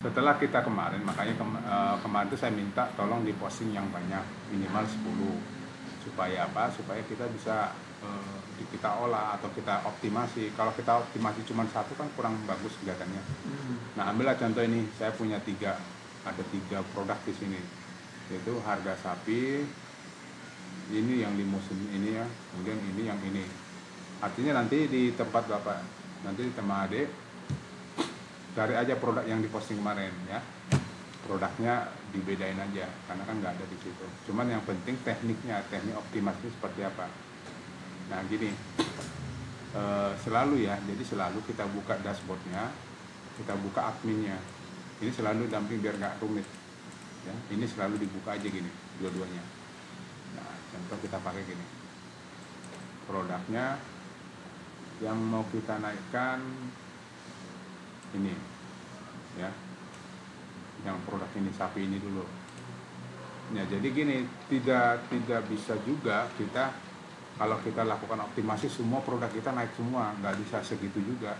Setelah kita kemarin, makanya kemarin itu saya minta tolong diposting yang banyak, minimal 10. Supaya apa? Supaya kita bisa kita olah atau kita optimasi. Kalau kita optimasi cuma satu kan kurang bagus kelihatannya. Nah, ambillah contoh ini, saya punya ada tiga produk di sini, yaitu harga sapi, ini yang di musim ini ya, kemudian ini yang ini. Artinya nanti di tempat Bapak, nanti di tempat adik, cari aja produk yang diposting kemarin ya. Produknya dibedain aja, karena kan nggak ada di situ. Cuman yang penting tekniknya, teknik optimasi seperti apa. Nah gini, selalu ya, jadi selalu kita buka dashboardnya, kita buka adminnya. Ini selalu damping biar nggak rumit. Ya, ini selalu dibuka aja gini, dua-duanya. Nah, contoh kita pakai gini. Produknya yang mau kita naikkan ini, ya. Yang produk ini sapi ini dulu. Ya, jadi gini, tidak bisa juga kita kalau kita lakukan optimasi semua produk kita naik semua, nggak bisa segitu juga.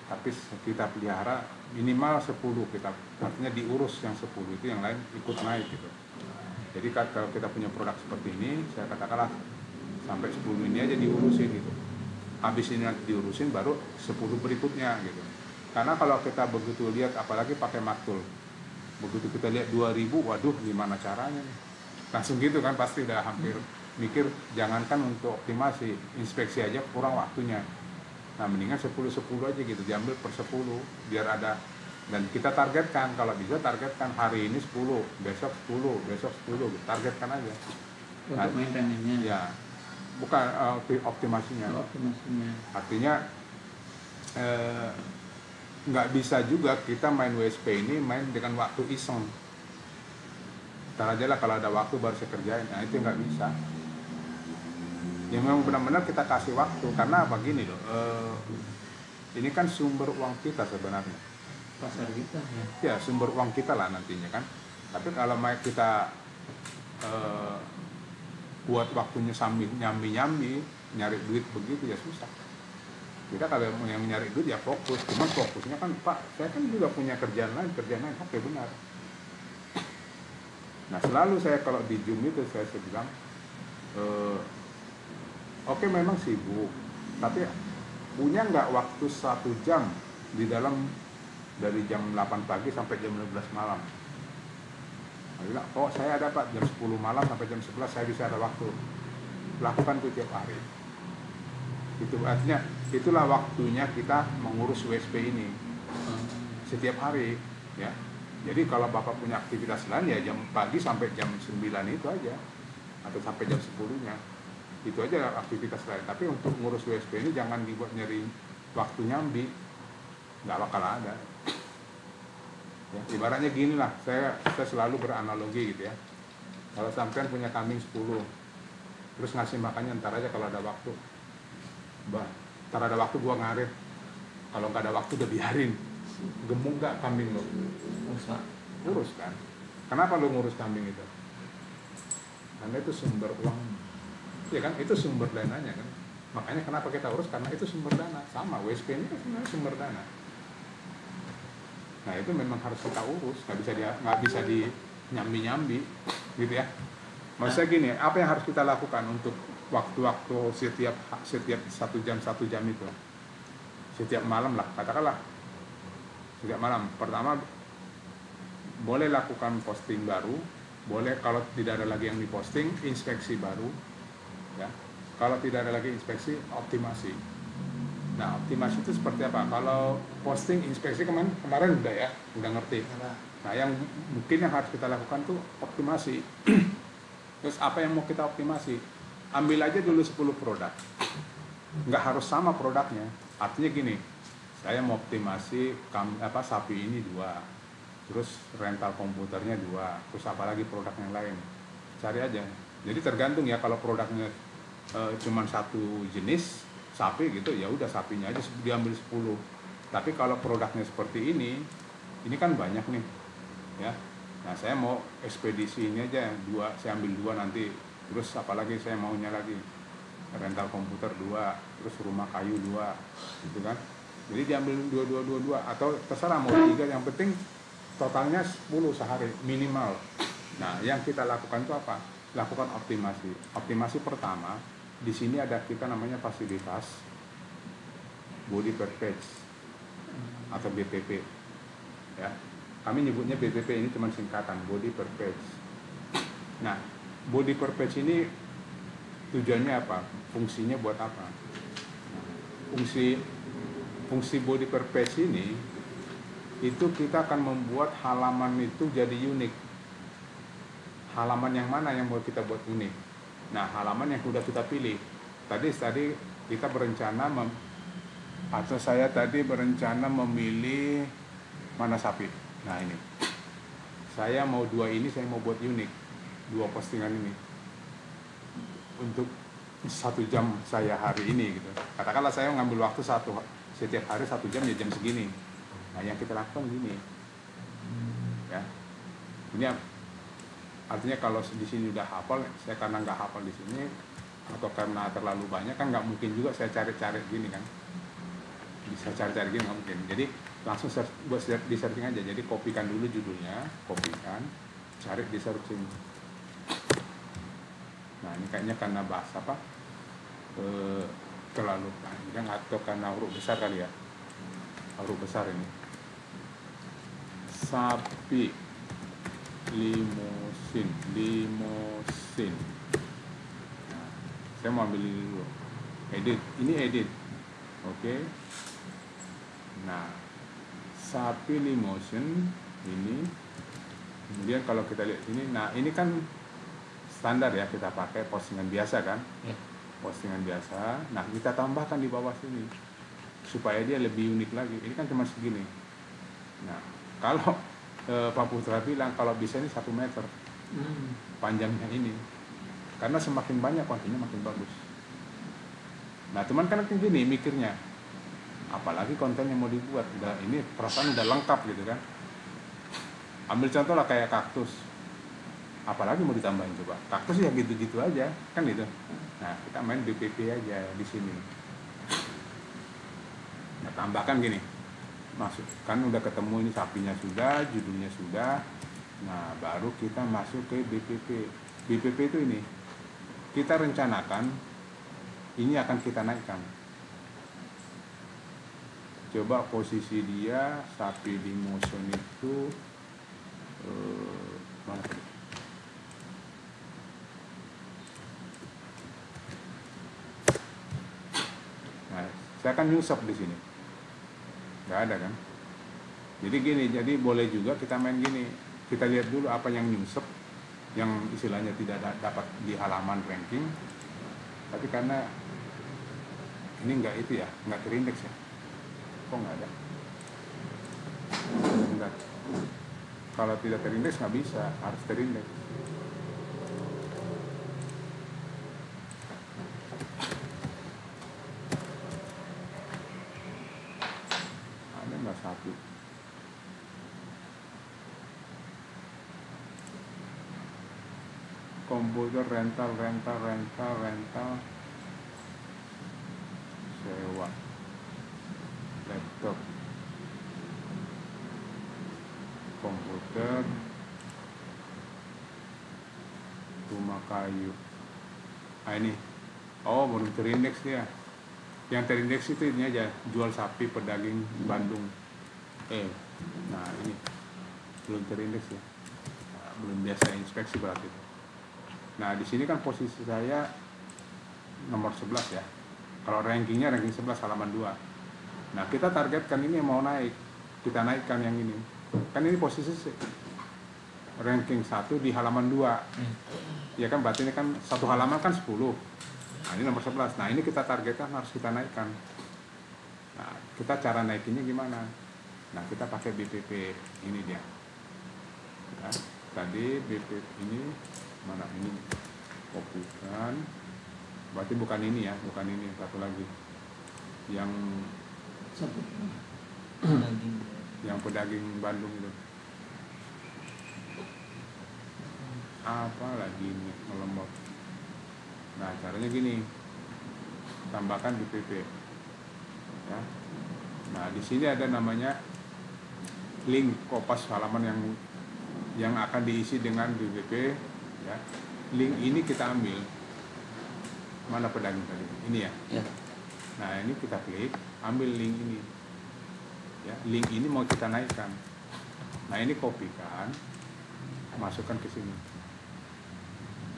Tapi kita pelihara minimal 10 kita, artinya diurus yang 10 itu yang lain ikut naik gitu. Jadi kalau kita punya produk seperti ini, saya katakanlah sampai 10 ini aja diurusin gitu. Habis ini nanti diurusin baru 10 berikutnya gitu. Karena kalau kita begitu lihat, apalagi pakai maktul, begitu kita lihat 2000, waduh gimana caranya nih, langsung gitu kan, pasti udah hampir mikir, jangankan untuk optimasi, inspeksi aja kurang waktunya. Nah mendingan 10-10 aja gitu, diambil per 10 biar ada, dan kita targetkan, kalau bisa targetkan hari ini 10, besok 10, besok 10, targetkan aja untuk maintenance-nya ya, bukan optimasinya. Optimasinya Artinya nggak bisa juga kita main WSP ini main dengan waktu iseng, ntar aja lah kalau ada waktu baru saya kerjain. Nah itu nggak bisa. Ya memang benar-benar kita kasih waktu, karena begini loh, ini kan sumber uang kita sebenarnya, pasar kita ya sumber uang kita lah nantinya kan. Tapi kalau kita buat waktunya sambil nyambi nyari duit begitu ya susah. Kita kalau yang nyari duit ya fokus, cuman fokusnya kan Pak, saya kan juga punya kerjaan lain, oke benar. Nah selalu saya kalau di Zoom itu saya bilang, oke memang sibuk, tapi punya nggak waktu 1 jam di dalam dari jam 8 pagi sampai jam 12 malam? Bilang, oh saya ada Pak, jam 10 malam sampai jam 11 saya bisa ada waktu. Lakukan itu tiap hari. Itu artinya itulah waktunya kita mengurus WSP ini setiap hari ya. Jadi kalau Bapak punya aktivitas lain ya jam pagi sampai jam 9 itu aja, atau sampai jam 10-nya. Itu aja aktivitas lain. Tapi untuk ngurus WSP ini jangan dibuat nyari waktu nyambi, nggak bakal ada ya. Ibaratnya gini lah, saya selalu beranalogi gitu ya. Kalau sampean punya kambing 10, terus ngasih makannya ntar aja kalau ada waktu, ntar ada waktu gua ngarit, kalau nggak ada waktu udah biarin. Gemuk nggak kambing lo? Urus kan. Kenapa lo ngurus kambing itu? Karena itu sumber uang, ya kan, itu sumber dananya kan. Makanya kenapa kita urus, karena itu sumber dana. Sama WSP ini kan sebenarnya sumber dana. Nah itu memang harus kita urus, nggak bisa di nyambi gitu ya. Maksudnya gini, apa yang harus kita lakukan untuk waktu-waktu setiap 1 jam itu, setiap malam lah katakanlah, setiap malam. Pertama boleh lakukan posting baru, boleh kalau tidak ada lagi yang diposting, inspeksi baru ya. Kalau tidak ada lagi inspeksi, optimasi. Nah optimasi itu seperti apa? Kalau posting, inspeksi kemarin udah ya, udah ngerti. Nah yang mungkin yang harus kita lakukan tuh optimasi. Terus apa yang mau kita optimasi? Ambil aja dulu 10 produk, nggak harus sama produknya. Artinya gini, saya mau optimasi sapi ini 2, terus rental komputernya 2, terus apalagi produk yang lain, cari aja. Jadi tergantung ya, kalau produknya cuma satu jenis sapi gitu, ya udah sapinya aja diambil 10. Tapi kalau produknya seperti ini kan banyak nih ya. Nah saya mau ekspedisi ini aja 2, saya ambil 2 nanti, terus apalagi saya maunya lagi rental komputer 2, terus rumah kayu 2 gitu kan. Jadi diambil 2 atau terserah mau 3, yang penting totalnya 10 sehari minimal. Nah, yang kita lakukan itu apa? Lakukan optimasi. Optimasi pertama, di sini ada kita namanya fasilitas body per page atau BPP. Ya, kami nyebutnya BPP, ini cuma singkatan, body per page. Nah, body per page ini tujuannya apa? Fungsinya buat apa? Fungsi body per page ini itu kita akan membuat halaman itu jadi unik. Halaman yang mana yang mau kita buat unik? Nah, halaman yang sudah kita pilih. Tadi kita berencana atau saya tadi berencana memilih mana sapi. Nah, ini saya mau dua ini, saya mau buat unik, dua postingan ini untuk 1 jam saya hari ini gitu. Katakanlah saya ngambil waktu setiap hari 1 jam, ya jam segini. Nah, yang kita lakukan gini, ya. Ini artinya kalau di sini udah hafal, saya karena nggak hafal di sini atau karena terlalu banyak kan nggak mungkin juga saya cari-cari gini kan. Bisa cari-cari gini nggak mungkin. Jadi langsung buat di searching aja. Jadi kopikan dulu judulnya, cari di searching. Nah, ini kayaknya karena bahasa apa? Terlalu panjang atau karena huruf besar kali ya. Huruf besar ini. Sapi limusin. Nah, saya mau ambil ini dulu. Ini edit. Oke. Nah, sapi limusin ini. Kemudian kalau kita lihat ini, nah ini kan standar ya, kita pakai postingan biasa kan, postingan biasa. Nah, kita tambahkan di bawah sini supaya dia lebih unik lagi. Ini kan cuma segini. Nah, kalau Pak Putra bilang kalau bisa ini 1 meter panjangnya ini, karena semakin banyak kontennya makin bagus. Nah, teman kan gini mikirnya, apalagi konten yang mau dibuat, ini perasaan udah lengkap gitu kan. Ambil contoh lah kayak kaktus, apalagi mau ditambahin coba? Kaktus ya gitu-gitu aja kan gitu. Nah, kita main BPP aja di sini. Nah, tambahkan gini, masuk kan udah ketemu ini sapinya sudah, judulnya sudah. Nah, baru kita masuk ke BPP. BPP itu ini kita rencanakan ini akan kita naikkan. Coba posisi dia sapi di motion itu mana tadi? Nah, saya akan nyusap di sini. Nggak ada kan? Jadi gini, jadi boleh juga kita main gini. Kita lihat dulu apa yang nyusap, yang istilahnya tidak dapat di halaman ranking. Tapi karena ini nggak itu ya, nggak terindeks ya. Kok nggak ada? Enggak. Kalau tidak terindeks nggak bisa, harus terindeks. Ada nggak satu? Komputer rental, sewa, laptop, komputer, rumah kayu. Nah, ini, belum terindeks dia. Yang terindeks itu ini aja, jual sapi pedaging Bandung. Nah ini belum terindeks ya, belum biasa inspeksi berarti. Nah, di sini kan posisi saya nomor 11 ya. Kalau rankingnya ranking 11 halaman 2. Nah, kita targetkan ini mau naik. Kita naikkan yang ini. Kan ini posisi ranking 1 di halaman 2. Ya kan, berarti ini kan satu halaman kan 10. Nah, ini nomor 11. Nah, ini kita targetkan harus kita naikkan. Nah, kita cara naikinnya gimana? Nah, kita pakai BPP. Ini dia. Ya, tadi BPP ini mana ini, kopikan, berarti bukan ini ya, bukan ini, satu lagi yang pedaging Bandung itu apa lagi ini, ngelembot. Nah, caranya gini, tambahkan BPP ya. Nah, di sini ada namanya link Kompas halaman yang akan diisi dengan BBP, ya. Link ini kita ambil. Mana pedagang tadi? Ini ya. Ya. Nah, ini kita klik, ambil link ini. Ya, link ini mau kita naikkan. Nah, ini kopikan, masukkan ke sini.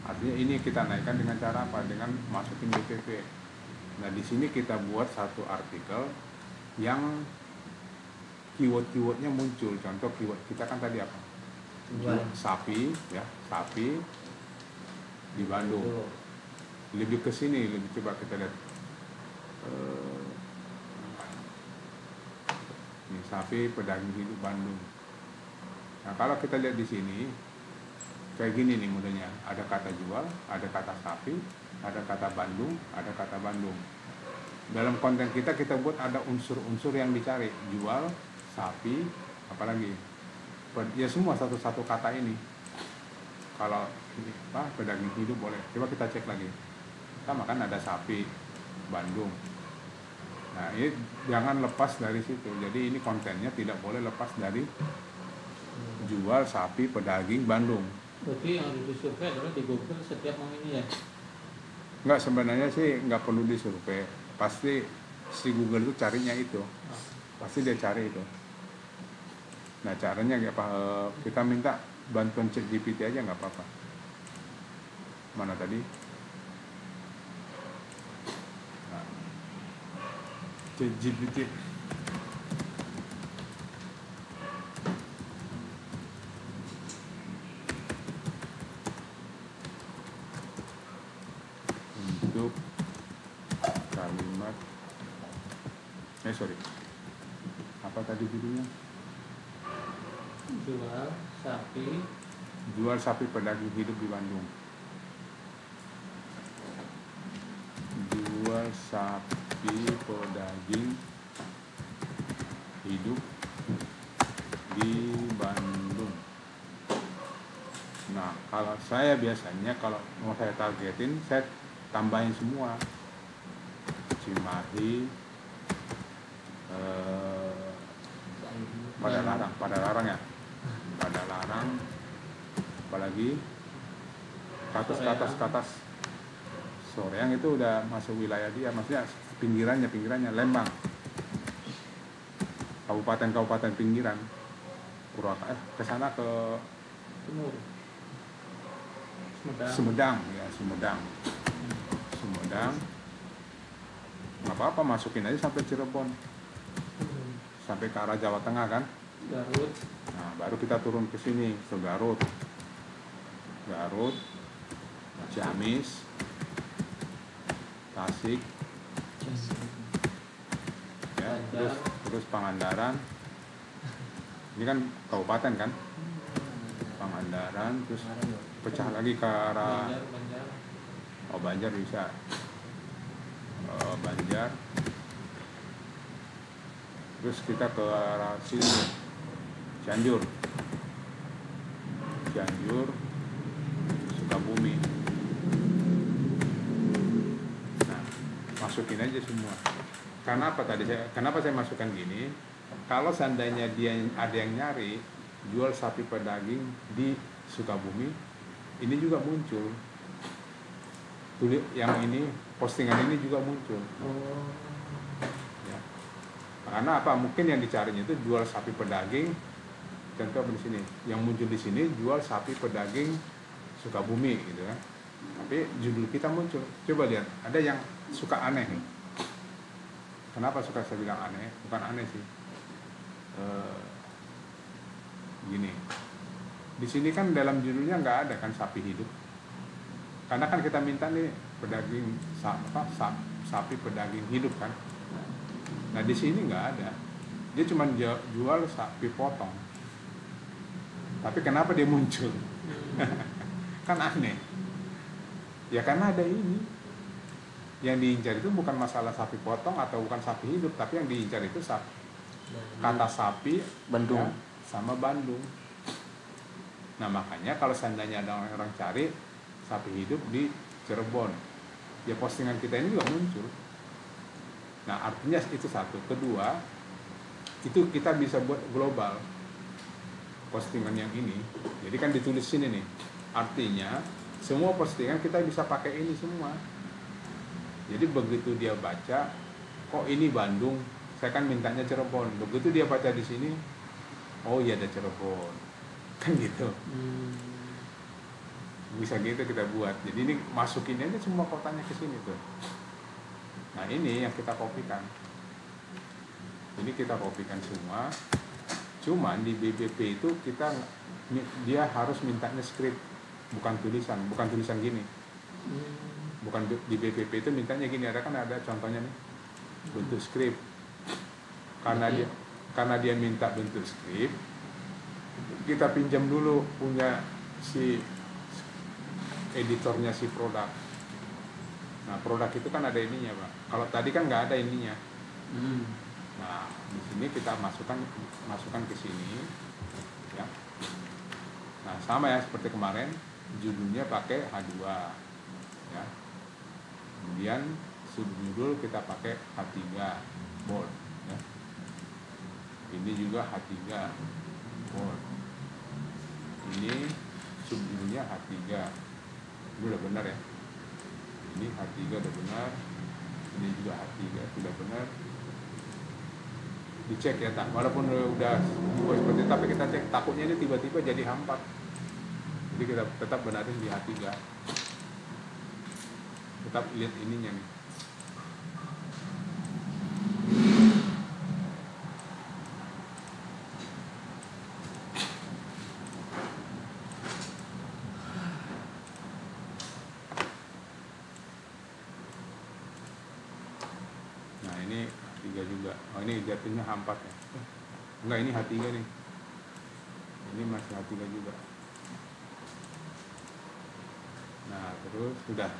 Artinya ini kita naikkan dengan cara apa? Dengan masukin BPP. Nah, di sini kita buat satu artikel yang keyword-keywordnya muncul. Contoh keyword kita kan tadi apa? Sapi, ya, sapi di Bandung. Lebih ke sini, lebih coba kita lihat. Ini sapi pedagang hidup Bandung. Nah, kalau kita lihat di sini kayak gini nih modelnya. Ada kata jual, ada kata sapi, ada kata Bandung, ada kata Bandung. Dalam konten kita buat ada unsur-unsur yang dicari. Jual, sapi, apalagi. Ya semua satu-satu kata ini. Kalau ini apa, pedagang hidup boleh. Coba kita cek lagi. Sama kan ada sapi, Bandung. Nah, ini jangan lepas dari situ. Jadi ini kontennya tidak boleh lepas dari jual sapi pedagang Bandung. Berarti yang harus disurvei adalah di Google setiap ini ya? Enggak, sebenarnya sih nggak perlu disurvei. Pasti si Google itu carinya itu. Pasti dia cari itu. Nah, caranya apa? Kita minta bantuan ChatGPT aja nggak apa-apa. Mana tadi? Nah, ChatGPT. Untuk kalimat sorry, apa tadi judulnya? Jual sapi pedagang hidup di Bandung. Jual sapi pedagang hidup di Bandung. Nah, kalau saya biasanya kalau mau saya targetin, saya tambahin semua. Cimahi, pada larang ya, pada larang, apalagi ke atas Soreang itu udah masuk wilayah dia, maksudnya pinggirannya Lembang, kabupaten pinggiran, ke sana ke Sumedang, nggak apa-apa, masukin aja sampai Cirebon, sampai ke arah Jawa Tengah kan, Garut. Nah, baru kita turun ke sini ke Garut, Ciamis, Tasik, ya, terus Pangandaran. Ini kan kabupaten kan, Pangandaran, terus pecah lagi ke arah Banjar bisa, Banjar, terus kita ke arah sini Cianjur, Sukabumi. Nah, masukin aja semua. Kenapa saya masukkan gini? Kalau seandainya dia ada yang nyari jual sapi pedagang di Sukabumi, ini juga muncul. Yang ini postingan ini juga muncul. Ya. Karena apa? Mungkin yang dicarinya itu jual sapi pedagang. Contoh di sini, yang muncul di sini jual sapi pedagang Sukabumi gitu kan. Tapi judul kita muncul. Coba lihat, ada yang suka aneh nih. Kenapa suka saya bilang aneh? Bukan aneh sih. Gini. Di sini kan dalam judulnya nggak ada kan sapi hidup. Karena kan kita minta nih pedagang sapi pedagang hidup kan. Nah, di sini nggak ada. Dia cuma jual sapi potong. Tapi kenapa dia muncul? Kan aneh. Ya karena ada ini. Yang diincar itu bukan masalah sapi potong atau bukan sapi hidup, tapi yang diincar itu kata sapi Bandung, ya, sama Bandung. Nah, makanya kalau seandainya ada orang cari sapi hidup di Cirebon, ya postingan kita ini juga muncul. Nah, artinya itu satu. Kedua, itu kita bisa buat global. postingan yang ini. Jadi kan ditulis sini nih, artinya semua postingan kita bisa pakai ini semua. Jadi begitu dia baca, kok ini Bandung, saya kan mintanya Cirebon. Begitu dia baca di sini, oh iya ada Cirebon, kan gitu. Bisa gitu kita buat. Jadi ini masukin aja semua kotanya ke sini tuh. Nah ini yang kita kopikan. Jadi kita kopikan semua. Cuman di BBP itu dia harus mintanya skrip, bukan tulisan gini. Bukan di BBP itu mintanya gini, ada contohnya nih, bentuk skrip. Karena dia minta bentuk skrip, kita pinjam dulu punya si editornya si produk. Nah produk itu kan ada ininya Pak. Kalau tadi kan nggak ada ininya. Nah di sini kita masukkan ke sini, ya. Nah sama ya seperti kemarin, judulnya pakai H2, ya. Kemudian subjudul kita pakai H3 bold, ya. Ini juga H3 bold. Ini subjudulnya H3. Ini udah benar ya. Ini H3 udah benar. Ini juga H3 sudah benar. Dicek ya, walaupun udah dibuat seperti itu, tapi kita cek, takutnya ini tiba-tiba jadi H4. Jadi kita tetap benarin di H3. Tetap lihat ininya nih. Nah ini H3 juga. Oh ini jatuhnya H4 ya. Enggak, ini H3 nih. Ini masih H3 juga. Nah terus sudah.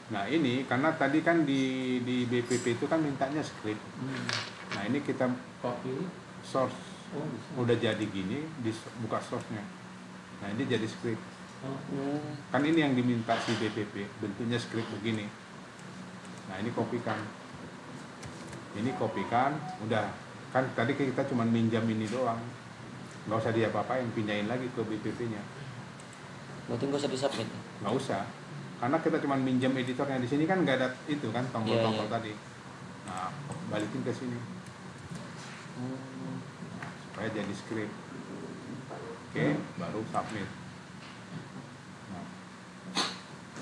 Nah ini karena tadi kan di BPP itu kan mintanya script. Nah ini kita Copy source. Udah jadi gini, buka source-nya. Nah ini jadi script. Kan ini yang diminta si BPP, bentuknya script begini. Nah ini kopikan. Ini kopikan, udah. Kan tadi kita cuma minjam ini doang. Nggak usah dia apa-apain, pindahin lagi ke BPP-nya. Berarti nggak usah disubmit? Nggak usah. Karena kita cuma minjam editornya. Di sini kan nggak ada itu kan, tombol-tombol tadi. Nah, balikin ke sini. Nah, supaya jadi script. Oke, baru submit. Nah,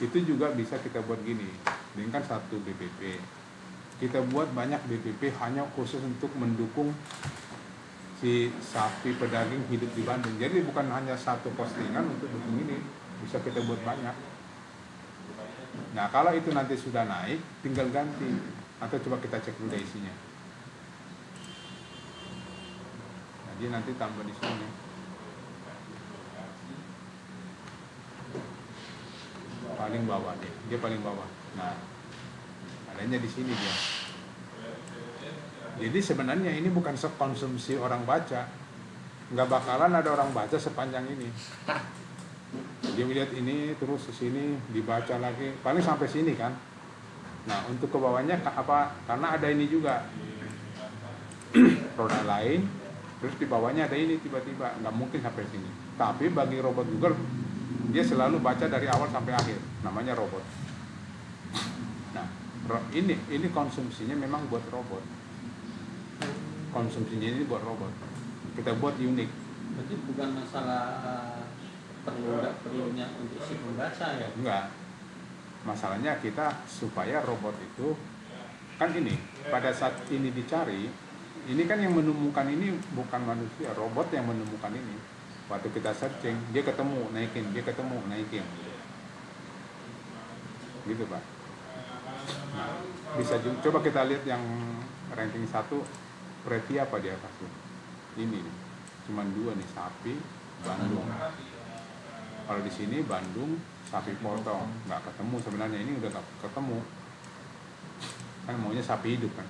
itu juga bisa kita buat gini. Ini kan satu BPP. Kita buat banyak BPP hanya khusus untuk mendukung si sapi pedaging hidup di Bandung. Jadi bukan hanya satu postingan untuk dukung ini, bisa kita buat banyak. Nah kalau itu nanti sudah naik, tinggal ganti. Atau coba kita cek dulu isinya. Jadi nanti tambah di sini. Paling bawah dia paling bawah. Nah adanya di sini dia. Jadi sebenarnya ini bukan sekonsumsi orang baca, nggak bakalan ada orang baca sepanjang ini. Dia melihat ini terus ke sini dibaca lagi, paling sampai sini kan. Nah untuk ke bawahnya apa? Karena ada ini juga produk lain, terus di bawahnya ada ini tiba-tiba nggak mungkin sampai sini. Tapi bagi robot Google dia selalu baca dari awal sampai akhir, namanya robot. Ini konsumsinya memang buat robot. Konsumsinya ini buat robot. Kita buat unik. Berarti bukan masalah perlunya untuk si pembaca ya? Enggak. Masalahnya kita supaya robot itu kan ini pada saat ini dicari, ini kan yang menemukan ini bukan manusia, robot yang menemukan ini. Waktu kita searching, dia ketemu naikin, dia ketemu naikin. Gitu Pak. Nah, bisa juga, coba kita lihat yang ranking 1 Preti apa dia kasih. Ini nih, cuman 2 nih, sapi Bandung. Kalau di sini Bandung sapi potong, nggak ketemu sebenarnya, ini udah nggak ketemu. Kan maunya sapi hidup kan.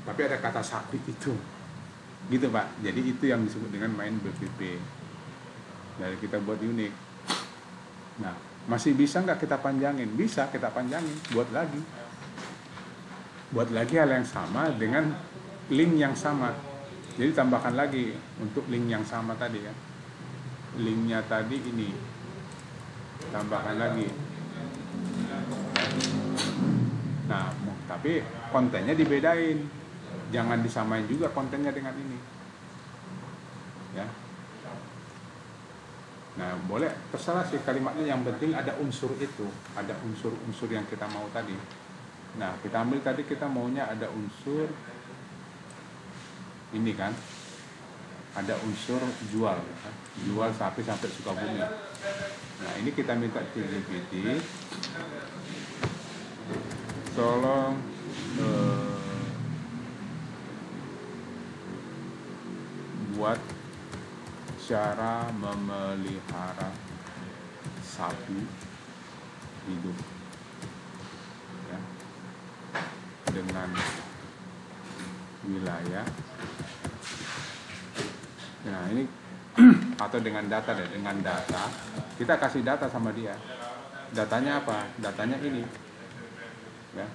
Tapi ada kata sapi itu. Gitu Pak. Jadi itu yang disebut dengan main BPP. Dari kita buat unik. Nah, masih bisa nggak kita panjangin? Bisa kita panjangin, buat lagi hal yang sama dengan link yang sama. Jadi tambahkan lagi untuk link yang sama tadi ya. Linknya tadi ini tambahkan lagi. Nah, tapi kontennya dibedain. Jangan disamain juga kontennya dengan ini. Ya. Nah, boleh terserah sih kalimatnya, yang penting ada unsur itu, ada unsur-unsur yang kita mau tadi. Nah, kita ambil tadi, kita maunya ada unsur ini kan, ada unsur jual, kan? Jual sapi sampai Sukabumi. Nah, ini kita minta ChatGPT tolong buat cara memelihara sapi hidup ya, dengan wilayah. Nah ini atau dengan data deh, dengan data kita kasih data sama dia. Datanya apa? Datanya ini ya.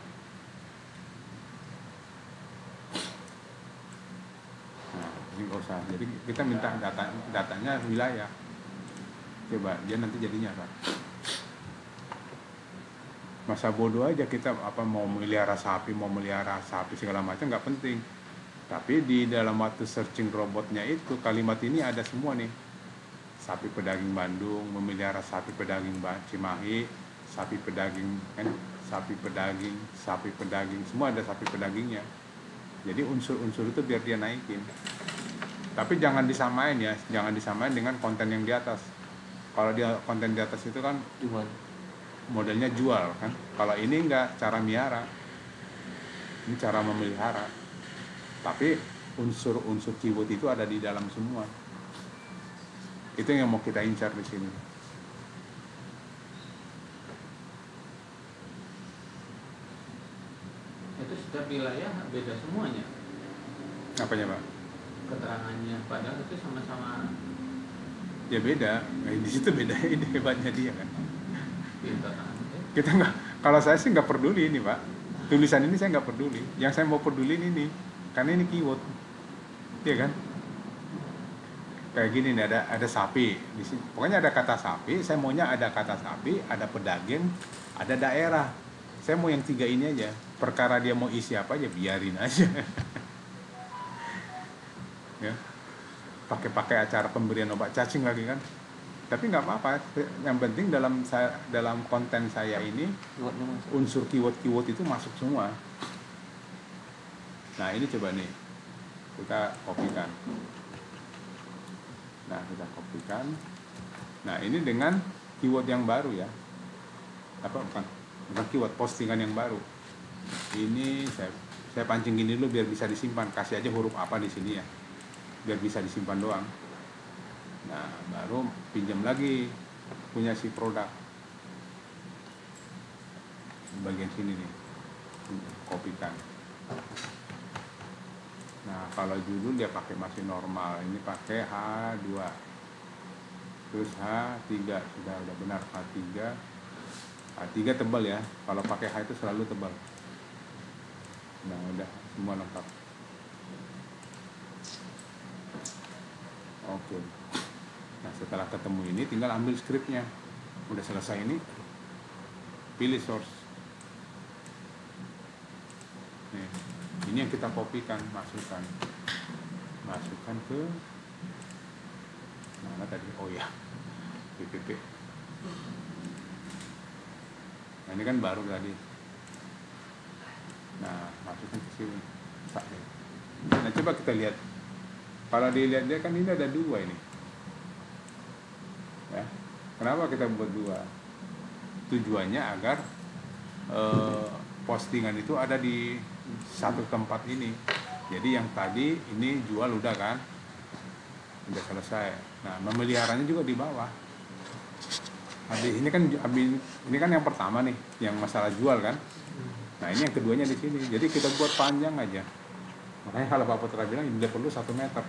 Nah ini nggak usah. Jadi kita minta datanya wilayah. Coba dia nanti jadinya apa? Masa bodoh aja kita apa mau melihara sapi segala macam, nggak penting. Tapi di dalam waktu searching robotnya itu kalimat ini ada semua nih. Sapi pedaging Bandung, memelihara sapi pedaging Cimahi, sapi pedaging kan, sapi pedaging, semua ada sapi pedagingnya. Jadi unsur-unsur itu biar dia naikin. Tapi jangan disamain ya, jangan disamain dengan konten yang di atas. Kalau dia konten di atas itu kan Jual. modelnya jual kan. Kalau ini enggak, cara miara. Ini cara memelihara. Tapi unsur-unsur keyword itu ada di dalam semua. Itu yang mau kita incar di sini. Itu setiap wilayah beda semuanya. Apanya, Pak? Keterangannya, padahal itu sama-sama. Ya beda. Nah, di situ beda, ini hebatnya dia kan. Pintar. Kita nggak, kalau saya sih nggak peduli ini, Pak. Tulisan ini saya nggak peduli. Yang saya mau peduli ini, karena ini keyword, iya kan? Kayak gini nih, ada sapi di sini. Pokoknya ada kata sapi. Saya maunya ada kata sapi, ada pedaging, ada daerah. Saya mau yang 3 ini aja. Perkara dia mau isi apa aja, biarin aja. Ya, pakai acara pemberian obat cacing lagi kan. Tapi nggak apa-apa. Yang penting dalam konten saya ini unsur keyword itu masuk semua. Nah ini coba nih kita kopikan. Nah kita kopikan. Nah ini dengan keyword yang baru ya. Apa bukan keyword, postingan yang baru. Ini saya pancing gini dulu biar bisa disimpan. Kasih aja huruf apa di sini ya, biar bisa disimpan doang. Nah baru pinjam lagi punya si produk bagian sini nih, kopikan. Nah kalau judul dia pakai masih normal, ini pakai H2 terus H3, sudah benar H3 tebal ya, kalau pakai H itu selalu tebal. Nah udah semua lengkap. Oke. Nah setelah ketemu ini tinggal ambil skripnya. Udah selesai ini, pilih source. Nih, ini yang kita kopikan, masukkan ke mana tadi? Oh ya, PPP. Nah ini kan baru tadi. Nah masukkan ke sini. Nah coba kita lihat. Kalau dilihat dia kan ini ada 2 ini. Ya. Kenapa kita buat 2? Tujuannya agar postingan itu ada di satu tempat ini. Jadi yang tadi ini jual udah kan, udah selesai. Nah memeliharanya juga di bawah. Ini kan yang pertama nih, yang masalah jual kan. Nah ini yang keduanya di sini. Jadi kita buat panjang aja. Makanya kalau Pak Putra bilang ini perlu 1 meter.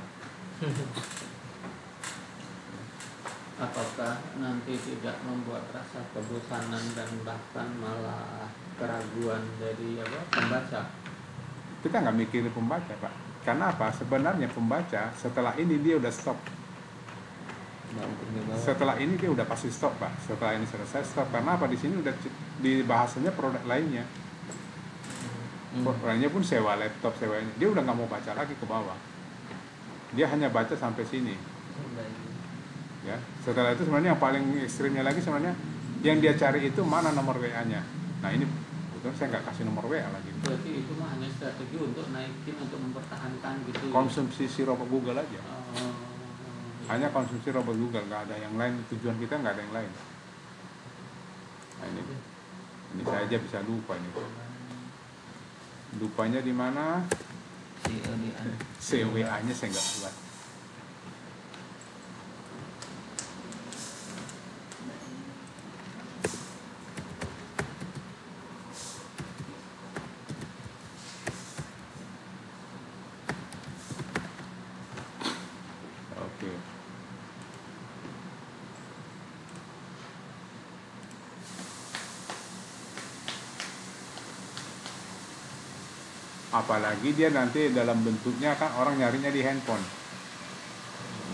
Apakah nanti tidak membuat rasa kebosanan dan bahkan malah keraguan dari pembaca? Kita nggak mikirin pembaca, Pak. Karena apa? Sebenarnya pembaca setelah ini dia udah stop. Setelah ini dia udah pasti stop, Pak. Setelah ini selesai stop. Karena apa? Di sini udah di bahasanya produk lainnya. Lainnya pun sewa laptop, sewa ini. Dia udah nggak mau baca lagi ke bawah. Dia hanya baca sampai sini. Ya. Setelah itu sebenarnya yang paling ekstrimnya lagi sebenarnya yang dia cari itu mana nomor WA-nya. Nah ini betul saya nggak kasih nomor WA lagi. Berarti itu mah hanya strategi untuk naikin, untuk mempertahankan gitu. Konsumsi si robot Google aja. Oh. Hanya konsumsi robot Google, nggak ada yang lain. Tujuan kita nggak ada yang lain. Nah, ini saya aja bisa lupa ini. Lupanya di mana? CWA-nya saya nggak buat. Oke. Apalagi dia nanti dalam bentuknya kan orang nyarinya di handphone,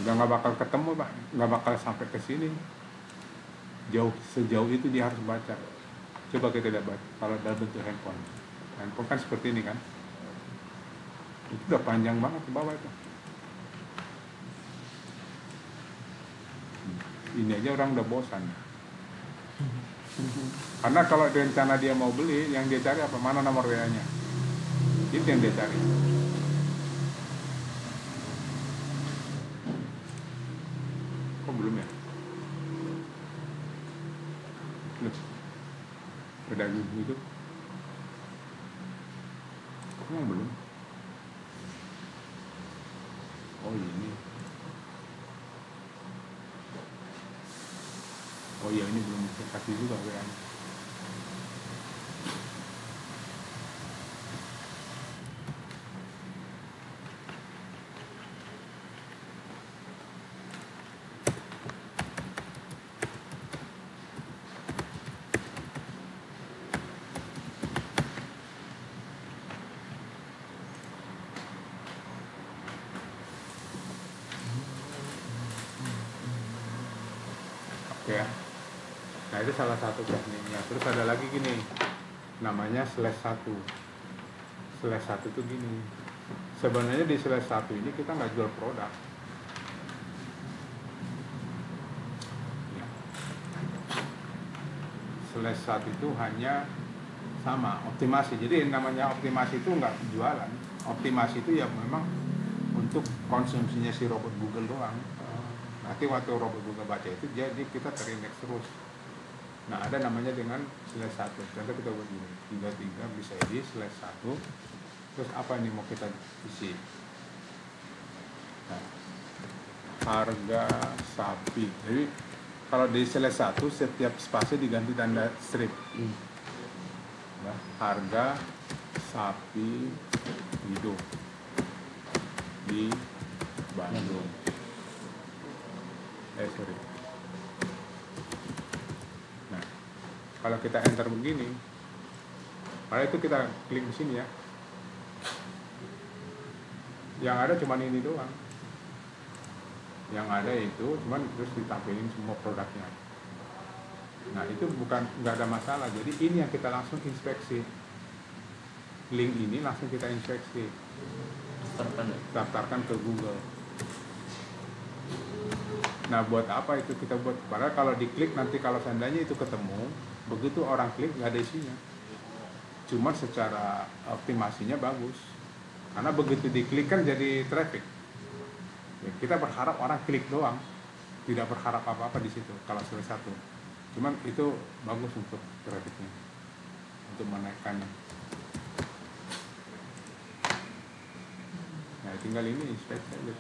udah nggak bakal ketemu, Pak, nggak bakal sampai ke sini. Sejauh itu dia harus baca. Coba kita lihat kalau dalam bentuk handphone kan seperti ini kan, itu udah panjang banget ke bawah itu. Ini aja orang udah bosan. Karena kalau rencana dia mau beli, yang dia cari apa? Mana nomor WA-nya? Itu yang dia cari. Kok belum ya? Loh. Udah gitu. Kok belum? Oh ini. Oh iya ini belum bisa kasih juga WA-nya. Oke ya. Nah itu salah satu tekniknya. Terus ada lagi gini, namanya /1. /1 itu gini. Sebenarnya di /1 ini kita nggak jual produk. Ya. /1 itu hanya sama optimasi. Jadi namanya optimasi itu nggak jualan. Optimasi itu ya memang untuk konsumsinya si robot Google doang. Nanti waktu robot Google baca itu jadi kita terindeks terus. Nah ada namanya dengan /1. Contoh kita buat gini, 33 bisa di /1. Terus apa nih mau kita isi? Nah, harga sapi. Jadi kalau di /1 setiap spasi diganti tanda strip. Nah, harga sapi hidup di Bandung. Sorry. Nah, kalau kita enter begini, kalau itu kita klik di sini ya. Yang ada cuma ini doang. Yang ada itu cuman terus ditampilin semua produknya. Nah itu nggak ada masalah. Jadi ini yang kita langsung inspeksi. Link ini langsung kita inspeksi. Daftarkan ke Google. Nah buat apa itu kita buat? Padahal kalau diklik nanti kalau seandainya itu ketemu, begitu orang klik nggak ada isinya. Cuma secara optimasinya bagus. Karena begitu diklik kan jadi traffic. Ya, kita berharap orang klik doang, tidak berharap apa-apa di situ. Kalau /1, cuman itu bagus untuk trafficnya, untuk menaikkannya. Nah tinggal ini inspeksi aja.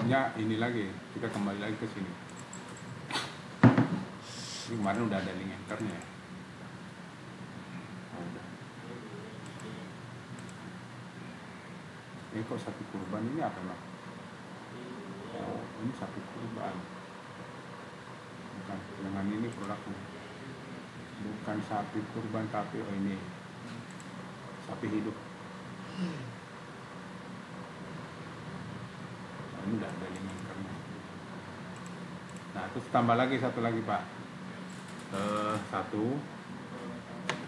Bentuknya ini lagi, kita kembali lagi ke sini. Ini kemarin udah ada link anchornya ya. Oh, udah. Ini kok sapi kurban ini apa Bang? Oh, ini sapi kurban. Bukan, dengan ini produknya. Bukan sapi kurban tapi oh ini sapi hidup. Nah, ini udah ada link anchornya. Nah, terus tambah lagi satu lagi Pak. Satu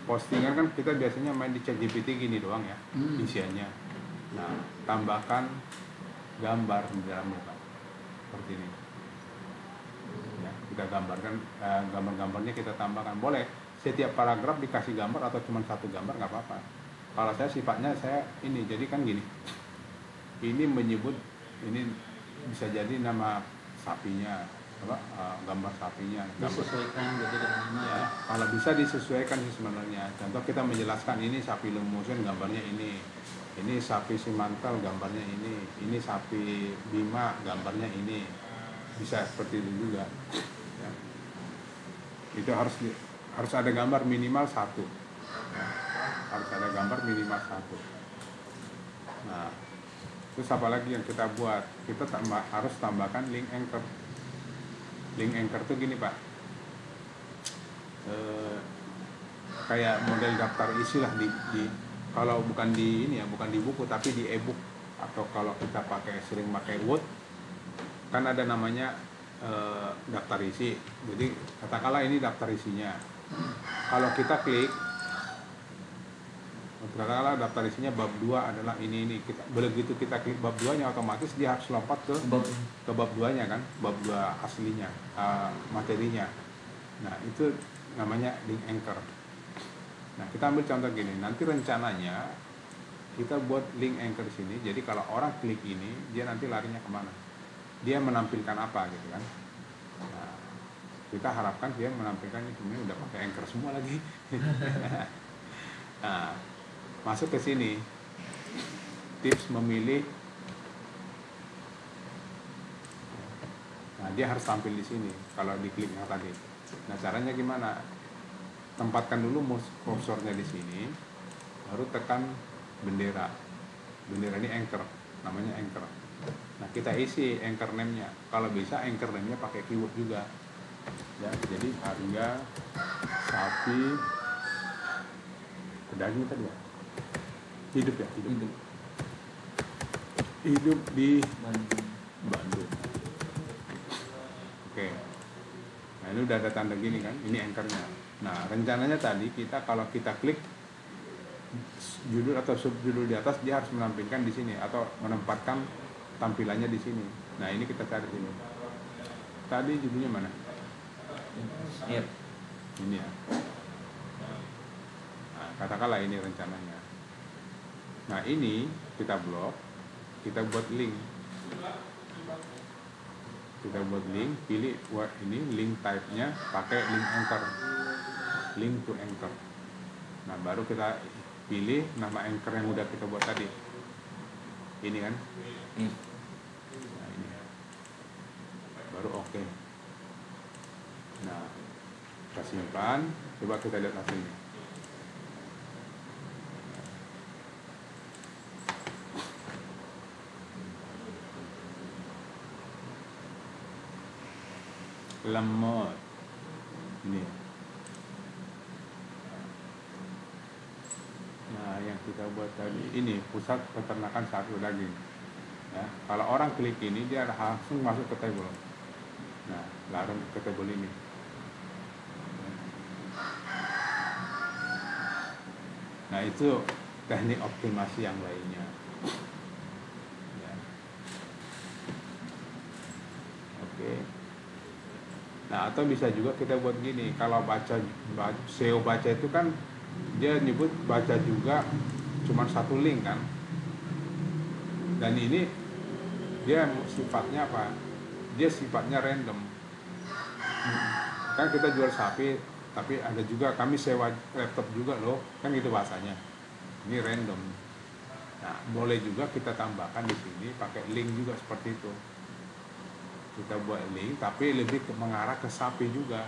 postingan kan kita biasanya main di ChatGPT gini doang ya isiannya. Nah, tambahkan gambar di dalamnya Pak, seperti ini ya, kita gambarkan gambar-gambarnya kita tambahkan. Boleh setiap paragraf dikasih gambar atau cuma satu gambar nggak apa-apa. Kalau saya sifatnya saya ini, jadi kan gini, ini menyebut, ini bisa jadi nama sapinya apa, gambar sapinya, gambar Disesuaikan gitu dengan nama ya, ya. kalau bisa disesuaikan sih sebenarnya. Contoh kita menjelaskan ini sapi Lemusen gambarnya ini sapi Simantel gambarnya ini sapi Bima gambarnya ini, bisa seperti itu juga ya. Itu harus ada gambar minimal satu ya. Harus ada gambar minimal satu. Nah, terus apa lagi yang kita buat, kita harus tambahkan link anchor. Link anchor tuh gini Pak, kayak model daftar isi lah di kalau bukan di ini ya, bukan di buku tapi di e-book, atau kalau kita sering pakai Word kan ada namanya daftar isi. Jadi katakanlah ini daftar isinya, kalau kita klik, katakanlah daftar isinya bab 2 adalah ini begitu kita klik bab 2 nya otomatis dia harus lompat ke bab 2 nya kan, bab 2 aslinya, materinya. Nah, itu namanya link anchor. Nah, kita ambil contoh gini, nanti rencananya kita buat link anchor sini, jadi kalau orang klik ini dia nanti larinya kemana, dia menampilkan apa gitu kan. Nah, kita harapkan dia menampilkan ini semuanya udah pakai anchor semua lagi. Nah, masuk ke sini, tips memilih. Nah, dia harus tampil di sini kalau diklik yang tadi. Nah, caranya gimana? Tempatkan dulu kursornya di sini, baru tekan bendera. Bendera ini anchor, namanya anchor. Nah, kita isi anchor name-nya. Kalau bisa anchor name-nya pakai keyword juga. Ya, jadi harga sapi pedaging tadi ya. Hidup ya, hidup di Bandung. Oke. Nah, ini udah ada tanda gini kan, ini anchornya. Nah, rencananya tadi kalau kita klik judul atau subjudul di atas, dia harus menampilkan di sini atau menempatkan tampilannya di sini. Nah, ini kita cari sini. Tadi judulnya mana? Yep. Ini ya. Nah, katakanlah ini rencananya. Nah, ini kita blok, kita buat link. Kita buat link, pilih ini link type-nya pakai link anchor. Link to anchor. Nah, baru kita pilih nama anchor yang udah kita buat tadi. Ini kan? Nah, ini. Baru oke. Nah, kita simpan, coba kita lihat hasilnya. Lemot ini. Nah, yang kita buat tadi ini pusat peternakan sapi daging ya. Kalau orang klik ini dia langsung masuk ke table. Nah, langsung ke table ini. Nah, itu teknik optimasi yang lainnya ya. Oke. Nah, atau bisa juga kita buat gini, kalau SEO baca itu kan dia nyebut baca juga cuma satu link kan, dan ini dia sifatnya apa? Dia sifatnya random. Kan kita jual sapi, tapi ada juga kami sewa laptop juga loh, kan gitu bahasanya. Ini random. Nah, boleh juga kita tambahkan di sini pakai link juga seperti itu. kita buat link tapi lebih mengarah ke sapi juga.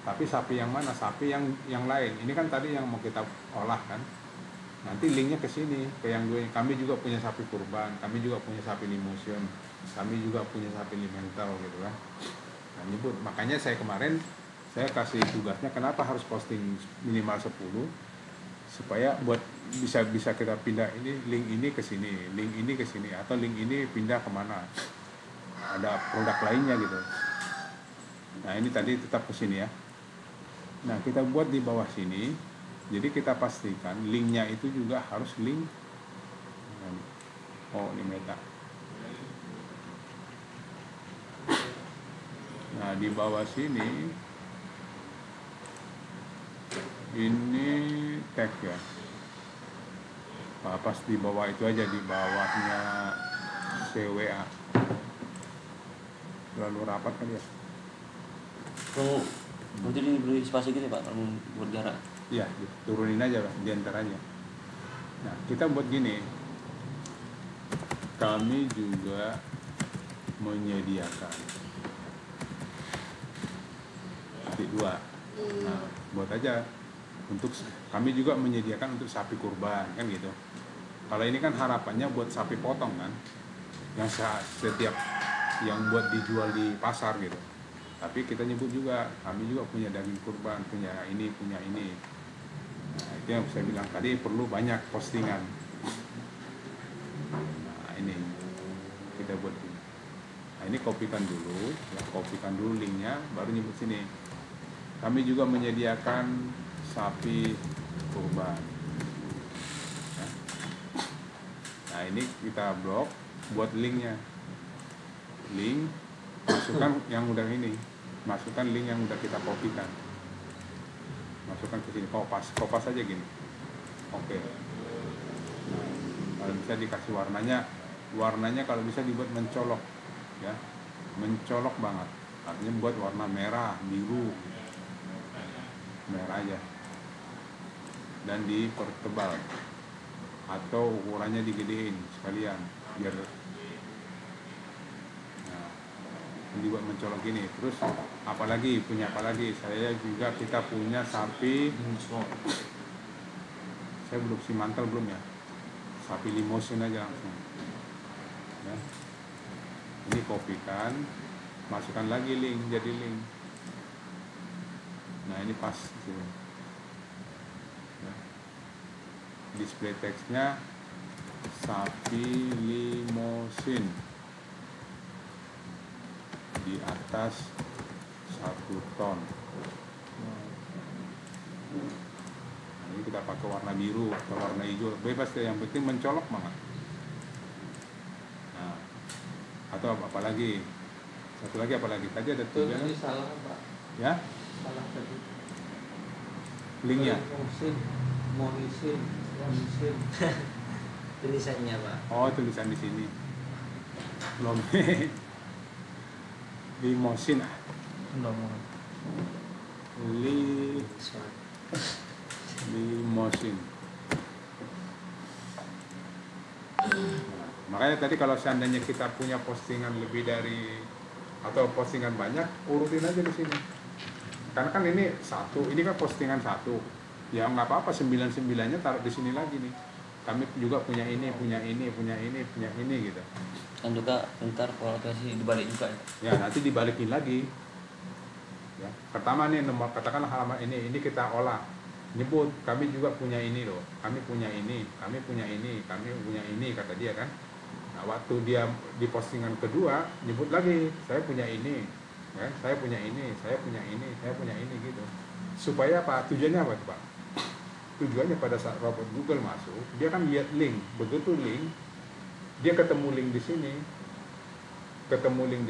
Tapi sapi yang mana? Sapi yang lain. Ini kan tadi yang mau kita olah kan. Nanti linknya ke sini, ke yang dua. Kami juga punya sapi kurban, kami juga punya sapi limusin, kami juga punya sapi limental gitu kan. Nah, nyebut. Makanya saya kemarin saya kasih tugasnya kenapa harus posting minimal 10 supaya buat bisa kita pindah ini link ini ke sini, link ini ke sini, atau link ini pindah kemana. Ada produk lainnya gitu. Nah ini tadi tetap ke sini ya. Nah kita buat di bawah sini. Jadi kita pastikan linknya itu juga harus link. Oh ini meta. Nah di bawah sini ini tag ya. Pas di bawah itu aja, di bawahnya CWA. Terlalu rapat kan ya? Oh, nanti diberi spasi gitu Pak, kalau buat jarak. Iya, turunin aja Pak, diantaranya. Nah, kita buat gini. Kami juga menyediakan titik 2. Nah, buat aja untuk kami juga menyediakan untuk sapi kurban kan gitu. Kalau ini kan harapannya buat sapi potong kan, yang setiap yang buat dijual di pasar gitu. Tapi kita nyebut juga kami juga punya daging kurban, punya ini. Nah, itu yang saya bilang tadi perlu banyak postingan. Nah ini kita buat ini. Nah ini kopikan dulu, ya kopikan dulu linknya, baru nyebut sini. Kami juga menyediakan sapi kurban. Ya. Nah ini kita blok, buat linknya. Link, masukkan yang udah ini, masukkan link yang udah kita kopikan. Masukkan ke sini, kopas aja gini. Oke. Nah, kalau bisa dikasih warnanya kalau bisa dibuat mencolok, ya, mencolok banget. Artinya buat warna merah, biru, merah aja. Dan dipertebal atau ukurannya digedein sekalian biar dibuat mencolok gini. Terus apalagi saya juga kita punya sapi saya belum simantel belum ya, sapi limusin aja langsung ya. Ini kopikan, masukkan lagi link, jadi link. Nah ini pas sini ya. Display teksnya sapi limusin di atas 1 ton. Nah, ini kita pakai warna biru atau warna hijau, bebas deh, yang penting mencolok banget. Nah, atau apalagi satu lagi apalagi tadi ada itu tadi salah Pak ya, salah tadi linknya. Monisin Tulisannya Pak. Oh tulisan di sini belum. Limusin limusin. Makanya tadi kalau seandainya kita punya postingan lebih dari atau postingan banyak, urutin aja di sini. Karena kan ini kan postingan satu. Ya nggak apa-apa, 9-9-nya taruh di sini lagi nih. Kami juga punya ini gitu. Dan juga ntar kualifikasi dibalik juga ya. Ya nanti dibalikin lagi. Ya, pertama nih nomor katakanlah halaman ini kita olah. Nyebut kami juga punya ini loh. Kami punya ini kata dia kan. Nah, waktu dia di postingan kedua nyebut lagi saya punya ini. Ya, saya punya ini gitu. Supaya apa? Tujuannya apa, Pak? Tujuannya pada saat robot Google masuk, dia kan lihat link. Begitu link, dia ketemu link di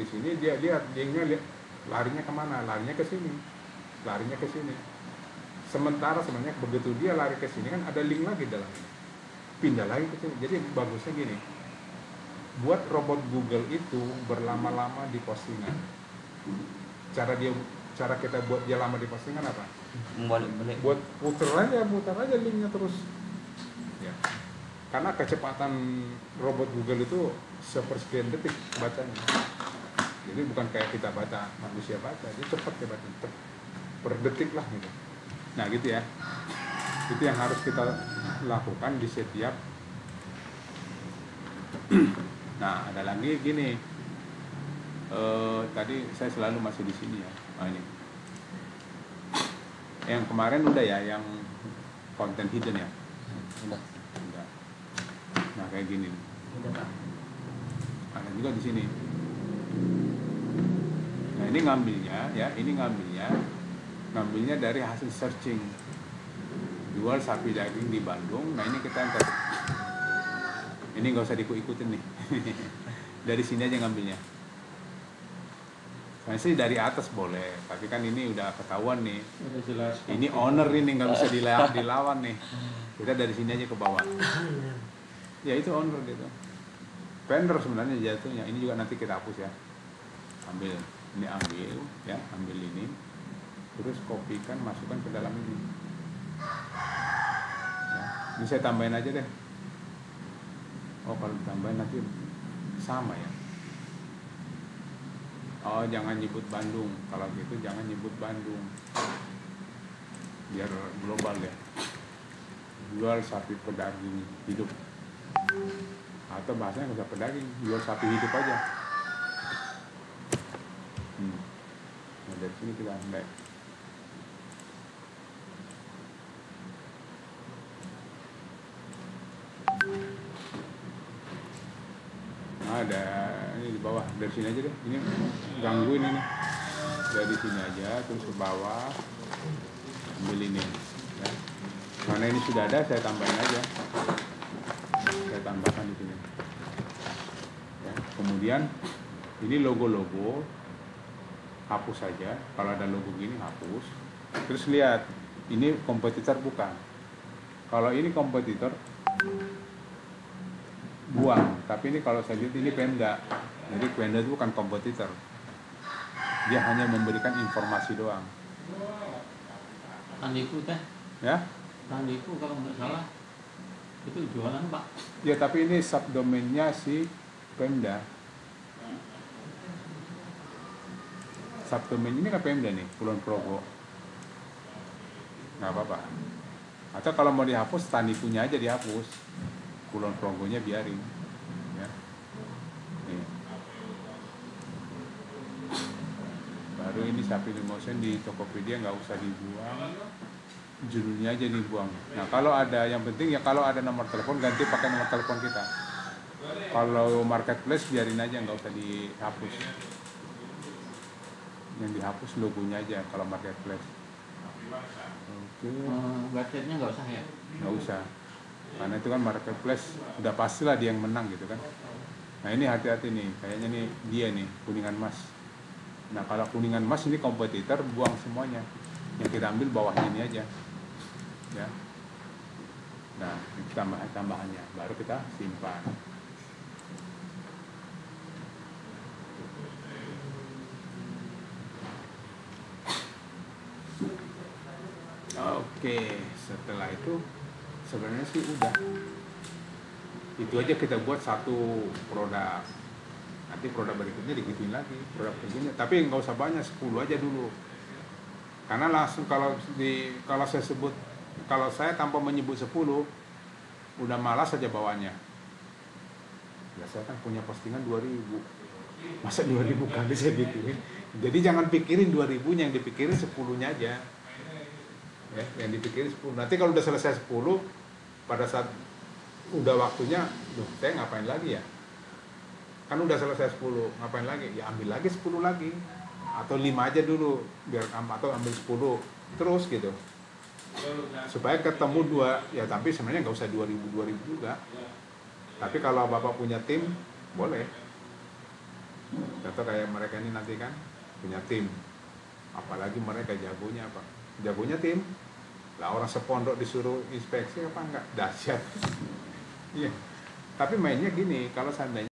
sini, dia lihat linknya, larinya kemana? Larinya ke sini. Sementara sebenarnya begitu dia lari ke sini kan ada link lagi dalamnya, pindah lagi ke sini. Jadi bagusnya gini, buat robot Google itu berlama-lama di postingan. Cara kita buat dia lama di postingan apa? Balik. Buat putar aja linknya terus. Ya. Karena kecepatan robot Google itu sepersekian detik bacanya. Jadi bukan kayak kita baca, manusia baca, dia cepat dia baca, per detik lah gitu. Nah gitu ya, itu yang harus kita lakukan di setiap. Nah ada lagi gini, tadi saya selalu masih di sini ya. Nah, ini yang kemarin udah ya, yang konten hidden ya. Udah. Udah. Nah kayak gini, Udah Pak. ada juga di sini. Nah ini ngambilnya ya, ngambilnya dari hasil searching, jual sapi daging di Bandung. Nah ini kita angkat, ini nggak usah diikut-ikutin nih. Dari sini aja ngambilnya. Nah sih dari atas boleh, tapi kan ini udah ketahuan nih. Udah jelas. Ini owner ini nggak bisa dilawan nih. Kita dari sini aja ke bawah. Ya itu owner gitu. Vendor sebenarnya jatuhnya. Ini juga nanti kita hapus ya. Ambil ya, ambil ini. Terus kopikan, masukkan ke dalam ini. Ya, ini saya tambahin aja deh. Oh kalau ditambahin nanti sama ya. Oh jangan nyebut Bandung, kalau gitu jangan nyebut Bandung, biar global ya. Jual sapi pedaging hidup, atau bahasanya nggak usah pedaging, jual sapi hidup aja. Nah, dari sini kita ambil. Nah, ada ini di bawah, dari sini aja deh. Ini gangguin ini. Dari sini aja terus ke bawah. Ambil ini ya. Karena ini sudah ada, saya tambahin aja. Saya tambahkan di sini. Ya. Kemudian ini logo-logo hapus saja. Kalau ada logo gini hapus. Terus lihat, ini kompetitor bukan. Kalau ini kompetitor buang, tapi ini kalau saya lihat ini Pemda. Jadi Pemda itu bukan kompetitor, dia hanya memberikan informasi doang. Tandiku teh, Ya, Tandiku kalau nggak salah itu jualan Pak. ya tapi ini subdomainnya si Pemda. Subdomain ini kan Pemda nih, Kulon Progo. Nggak apa-apa. Atau kalau mau dihapus, Tandikunya aja dihapus. Kulon Progonya biarin ya. Nih. Baru ini sapi limousine di Tokopedia nggak usah dibuang, judulnya aja dibuang. Nah kalau ada, yang penting ya kalau ada nomor telepon ganti pakai nomor telepon kita. Kalau marketplace biarin aja, nggak usah dihapus. Yang dihapus logonya aja kalau marketplace. Oke. Gadgetnya nggak usah ya? Nggak usah, karena itu kan marketplace udah pastilah dia yang menang gitu kan. Nah ini hati-hati nih, kayaknya nih dia nih Kuningan Mas. Nah kalau Kuningan Mas ini kompetitor, buang semuanya, yang kita ambil bawahnya ini aja ya. Nah itu tambahannya baru kita simpan. Oke, setelah itu sebenarnya sih udah. Itu aja kita buat satu produk. Nanti produk berikutnya digituin lagi, produk berikutnya. Tapi nggak usah banyak, 10 aja dulu. Karena langsung kalau saya sebut, kalau saya tanpa menyebut 10, udah malas saja bawanya. Ya saya kan punya postingan 2000. Masa 2000 kali saya gituin. Jadi jangan pikirin 2000-nya, yang dipikirin 10-nya aja. Ya, yang dipikirin 10. Nanti kalau udah selesai 10, pada saat udah waktunya, saya ngapain lagi ya? Kan udah selesai 10, ngapain lagi? Ya ambil lagi 10 lagi. Atau 5 aja dulu, biar atau ambil 10 terus gitu. Supaya ketemu 2, ya tapi sebenarnya nggak usah 2000 juga. Tapi kalau Bapak punya tim, boleh. Contoh kayak mereka ini nanti kan punya tim. Apalagi mereka jagonya apa? Jagonya tim. Lah orang sepondok disuruh inspeksi apa enggak? Dahsyat. Iya. Tapi mainnya gini, kalau seandainya